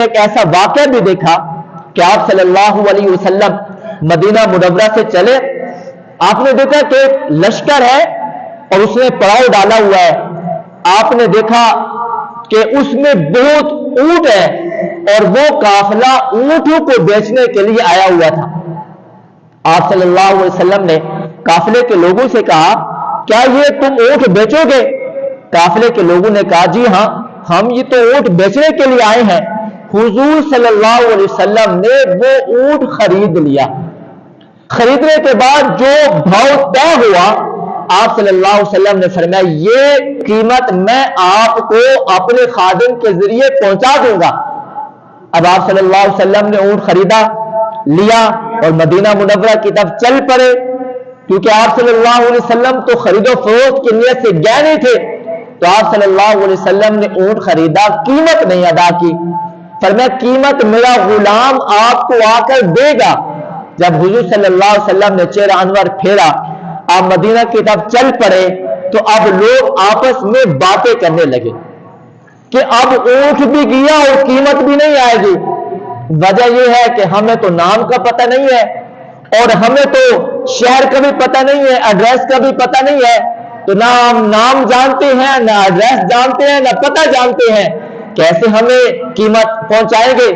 ایک ایسا واقعہ بھی دیکھا کہ آپ صلی اللہ علیہ وسلم مدینہ منورہ سے چلے، آپ نے دیکھا کہ لشکر ہے اور اس نے پڑاؤ ڈالا ہوا ہے، آپ نے دیکھا کہ اس میں بہت اونٹ ہے اور وہ قافلہ اونٹوں کو بیچنے کے لیے آیا ہوا تھا۔ آپ صلی اللہ علیہ وسلم نے قافلے کے لوگوں سے کہا کیا یہ تم اونٹ بیچو گے؟ قافلے کے لوگوں نے کہا جی ہاں، ہم یہ تو اونٹ بیچنے کے لیے آئے ہیں۔ حضور صلی اللہ علیہ وسلم نے وہ اونٹ خرید لیا۔ خریدنے کے بعد جو بھاؤ طے ہوا، آپ صلی اللہ علیہ وسلم نے فرمایا یہ قیمت میں آپ کو اپنے خادم کے ذریعے پہنچا دوں گا۔ اب آپ صلی اللہ علیہ وسلم نے اونٹ خریدا، لیا اور مدینہ منورہ کی طرف چل پڑے، کیونکہ آپ صلی اللہ علیہ وسلم تو خرید و فروخت کی نیت سے گئے نہیں تھے، تو آپ صلی اللہ علیہ وسلم نے اونٹ خریدا، قیمت نہیں ادا کی۔ فرمایا قیمت میرا غلام آپ کو آ کر دے گا۔ جب حضور صلی اللہ علیہ وسلم نے چہرہ انور پھیرا، آپ مدینہ کی طرف چل پڑے، تو اب لوگ آپس میں باتیں کرنے لگے کہ اب اونٹ بھی گیا اور قیمت بھی نہیں آئے گی۔ وجہ یہ ہے کہ ہمیں تو نام کا پتہ نہیں ہے اور ہمیں تو شہر کا بھی پتہ نہیں ہے، ایڈریس کا بھی پتہ نہیں ہے، تو نہ ہم نام جانتے ہیں، نہ ایڈریس جانتے ہیں، نہ پتہ جانتے ہیں، کیسے ہمیں قیمت پہنچائیں گے؟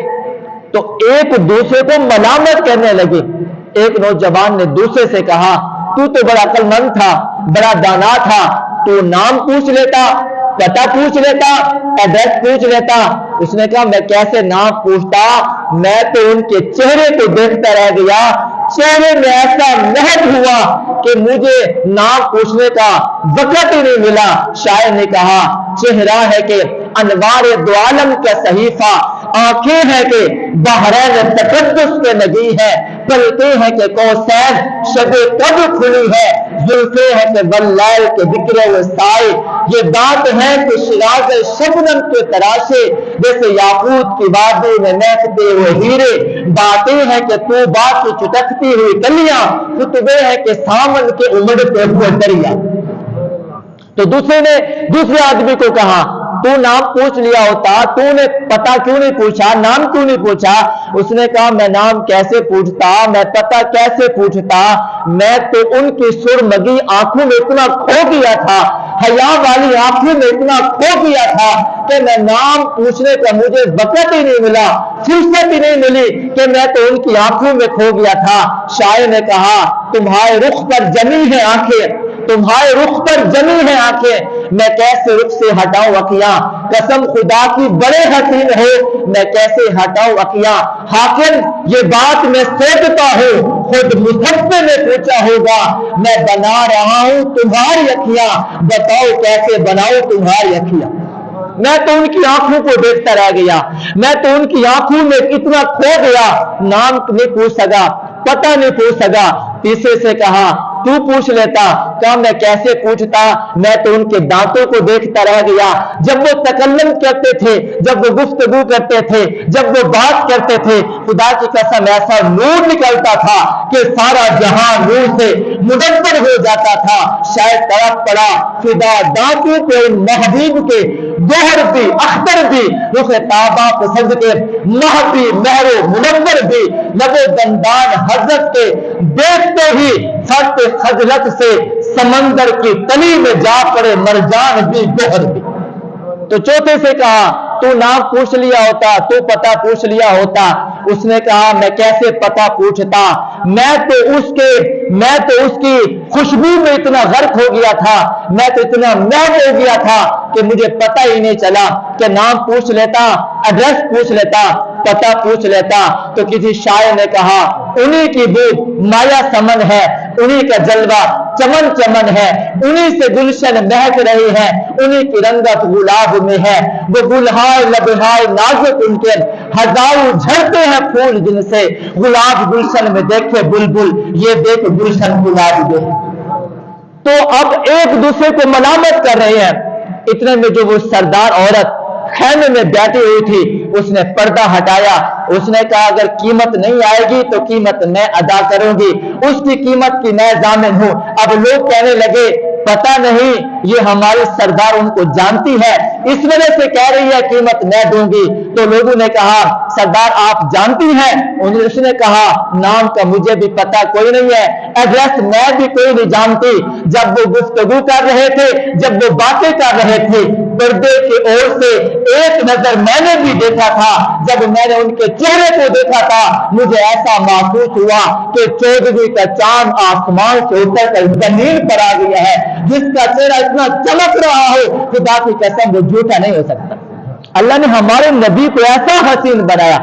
تو ایک دوسرے کو ملامت کرنے لگے۔ ایک نوجوان نے دوسرے سے کہا تو بڑا عقل مند تھا، بڑا دانا تھا، تو نام پوچھ لیتا، پتہ پوچھ لیتا، ایڈریس پوچھ لیتا۔ اس نے کہا میں کیسے نام پوچھتا، میں تو ان کے چہرے کو دیکھتا رہ گیا، چہرے میں ایسا محض ہوا کہ مجھے نام پوچھنے کا وقت ہی نہیں ملا۔ شاعر نے کہا چہرہ ہے کہ انوار دو عالم کا صحیفہ، آنکھیں ہیں کہ بحرین تقدس کے نگی ہے، پلتے ہیں کہ کوثر شب کب کھلی ہے، زلفیں ہیں کہ واللیل کے ذکر وسائے، یہ دانت ہیں کہ شراز شبنم کے تراشے، جیسے یاقوت کی وادی میں محکتے ہوئے ہیرے، باتیں ہیں کہ طوبا کی چٹکتی ہوئی کلیاں، خطبے ہیں کہ سامن کے امڑتے ہوئے دریا۔ تو دوسرے آدمی کو کہا تو نام پوچھ لیا ہوتا، تو نے پتہ کیوں نہیں پوچھا، نام کیوں نہیں پوچھا؟ اس نے کہا میں نام کیسے پوچھتا، میں پتہ کیسے پوچھتا، میں تو ان کی سرمگی آنکھوں میں اتنا کھو گیا تھا، حیا والی آنکھوں میں اتنا کھو گیا تھا کہ میں نام پوچھنے کا مجھے وقت ہی نہیں ملا، فرصت ہی نہیں ملی کہ میں تو ان کی آنکھوں میں کھو گیا تھا۔ شاعر نے کہا تمہارے رخ پر جمی ہے آنکھیں، تمہارے رخ پر جمی ہے آنکھیں، میں کیسے رخ سے ہٹاؤں اکیاں، قسم خدا کی بڑے حسین ہے، میں کیسے ہٹاؤں اکیاں، حاکم یہ بات میں سوچتا ہوں، خود مصطفی نے پوچھا ہوگا، میں بنا رہا ہوں تمہاری اکھیاں، بتاؤ کیسے بناؤں تمہاری اکھیاں۔ میں تو ان کی آنکھوں کو دیکھتا رہ گیا، میں تو ان کی آنکھوں میں اتنا کھو گیا، نام نہیں پوچھ سکا، پتہ نہیں پوچھ سکا۔ تیسرے سے کہا تو پوچھ لیتا، کہا میں کیسے پوچھتا، میں تو ان کے دانتوں کو دیکھتا رہ گیا، جب وہ تکلم کرتے تھے، جب وہ گفتگو کرتے تھے، جب وہ بات کرتے تھے، خدا کی قسم ایسا نور نکلتا تھا کہ سارا جہاں نور سے منور ہو جاتا تھا۔ شاید طرف پڑا فدا دانتوں کو ان محبوب کے، گوہر بھی اختر بھی رخ تابا پسند کے، ماہ بھی مہر و منور بھی، لب و دندان حضرت کے، دیکھتے ہی فرط خجلت سے سمندر کی تلی میں جا پڑے مرجان بھی گوہر بھی۔ تو چوتھے سے کہا تو نام پوچھ لیا ہوتا، تو پتہ پوچھ لیا ہوتا۔ اس نے کہا میں کیسے پتہ پوچھتا، میں تو اس کی خوشبو میں اتنا غرق ہو گیا تھا، میں تو اتنا محو ہو گیا تھا کہ مجھے پتہ ہی نہیں چلا کہ نام پوچھ لیتا، ایڈریس پوچھ لیتا، پتہ پوچھ لیتا۔ تو کسی شاعر نے کہا انہی کی بو مایا سمن ہے، انہی کا جلوہ چمن چمن ہے، انہی سے گلشن مہک رہی ہے، انہی کی رنگت گلاب میں ہے، وہ گلہائے لبہائے نازک ان کے، ہزاروں جھڑتے ہیں پھول جن سے، گلاب گلشن میں دیکھے بلبل، یہ دیکھ گلشن گلاب دے۔ تو اب ایک دوسرے کو ملامت کر رہے ہیں۔ اتنے میں جو وہ سردار عورت خیمے میں بیٹھی ہوئی تھی، اس نے پردہ ہٹایا، اس نے کہا اگر قیمت نہیں آئے گی تو قیمت میں ادا کروں گی، اس کی قیمت کی میں ضامن ہوں۔ اب لوگ کہنے لگے پتہ نہیں یہ ہماری سردار ان کو جانتی ہے، اس وجہ سے کہہ رہی ہے قیمت میں دوں گی۔ تو لوگوں نے کہا سردار آپ جانتی ہیں؟ اس نے کہا نام کا مجھے بھی پتہ کوئی نہیں ہے، ایڈریس میں بھی کوئی نہیں جانتی۔ جب وہ گفتگو کر رہے تھے، جب وہ باتیں کر رہے تھے، پردے کی اور سے ایک نظر میں نے بھی دیکھا تھا۔ جب میں نے ان کے چہرے کو دیکھا تھا مجھے ایسا محسوس ہوا کہ 14ویں کا چاند آسمان سے اتر کر زمین پر آ گیا ہے۔ جس کا چہرہ اتنا چمک رہا ہو خدا کی قسم وہ جھوٹا نہیں ہو سکتا۔ اللہ نے ہمارے نبی کو ایسا حسین بنایا۔